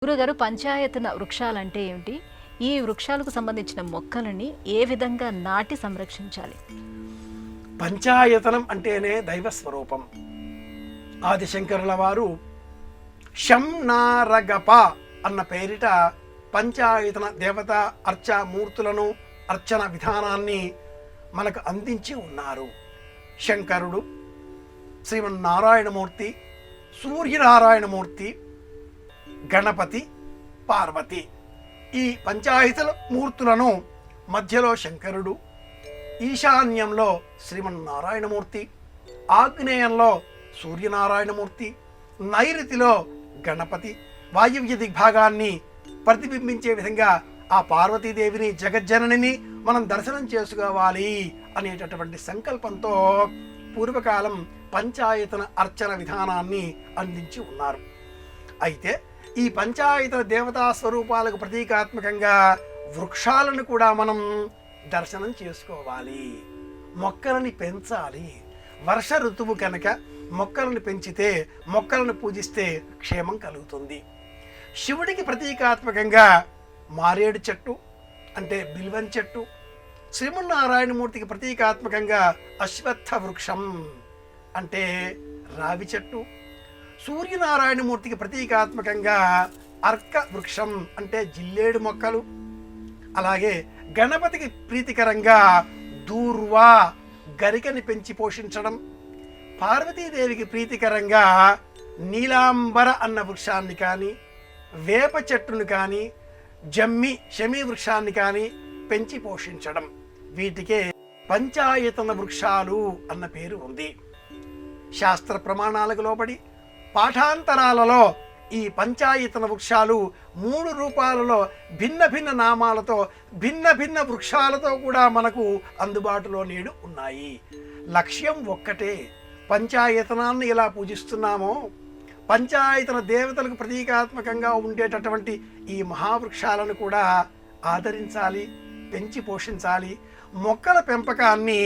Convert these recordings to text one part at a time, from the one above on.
గురుగారు, పంచాయతన వృక్షాలంటే ఏమిటి? ఈ వృక్షాలకు సంబంధించిన మొక్కలని ఏ విధంగా నాటి సంరక్షించాలి? పంచాయతనం అంటేనే దైవ స్వరూపం. ఆదిశంకరుల వారు శంనారగప అన్న పేరిట పంచాయతన దేవత అర్చామూర్తులను అర్చన విధానాన్ని మనకు అందించి ఉన్నారు. శంకరుడు, శ్రీమన్నారాయణమూర్తి, సూర్యనారాయణమూర్తి, గణపతి, పార్వతి, ఈ పంచాయతల మూర్తులను మధ్యలో శంకరుడు, ఈశాన్యంలో శ్రీమన్నారాయణమూర్తి, ఆగ్నేయంలో సూర్యనారాయణమూర్తి, నైరుతిలో గణపతి, వాయువ్య దిగ్భాగాన్ని ప్రతిబింబించే విధంగా ఆ పార్వతీదేవిని, జగజ్జననిని మనం దర్శనం చేసుకోవాలి అనేటటువంటి సంకల్పంతో పూర్వకాలం పంచాయతన అర్చన విధానాన్ని అందించి ఉన్నారు. అయితే ఈ పంచాయతన దేవతా స్వరూపాలకు ప్రతీకాత్మకంగా వృక్షాలను కూడా మనం దర్శనం చేసుకోవాలి. మొక్కలని పెంచాలి. వర్ష ఋతువు కనుక మొక్కలను పెంచితే, మొక్కలను పూజిస్తే క్షేమం కలుగుతుంది. శివుడికి ప్రతీకాత్మకంగా మారేడు చెట్టు అంటే బిల్వం చెట్టు, శ్రీమన్నారాయణమూర్తికి ప్రతీకాత్మకంగా అశ్వత్థ వృక్షం అంటే రావి చెట్టు, సూర్యనారాయణమూర్తికి ప్రతీకాత్మకంగా అర్క వృక్షం అంటే జిల్లేడు మొక్కలు, అలాగే గణపతికి ప్రీతికరంగా దూర్వా గరికని పెంచి పోషించడం, పార్వతీదేవికి ప్రీతికరంగా నీలాంబర అన్న వృక్షాన్ని కానీ, వేప చెట్టును కానీ, జమ్మి శమీ వృక్షాన్ని కానీ పెంచి పోషించడం, వీటికే పంచాయతన వృక్షాలు అన్న పేరు ఉంది. శాస్త్ర ప్రమాణాలకు లోబడి పాఠాంతరాలలో ఈ పంచాయతన వృక్షాలు 3 రూపాలలో భిన్న భిన్న నామాలతో, భిన్న భిన్న వృక్షాలతో కూడా మనకు అందుబాటులో నేడు ఉన్నాయి. లక్ష్యం ఒక్కటే. పంచాయతనాన్ని ఎలా పూజిస్తున్నామో, పంచాయతన దేవతలకు ప్రతీకాత్మకంగా ఉండేటటువంటి ఈ మహావృక్షాలను కూడా ఆదరించాలి, పెంచి పోషించాలి. మొక్కల పెంపకాన్ని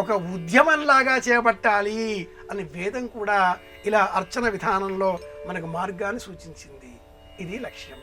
ఒక ఉద్యమంలాగా చేపట్టాలి అని వేదం కూడా ఇలా అర్చన విధానంలో మనకు మార్గాన్ని సూచించింది. ఇది లక్ష్యం.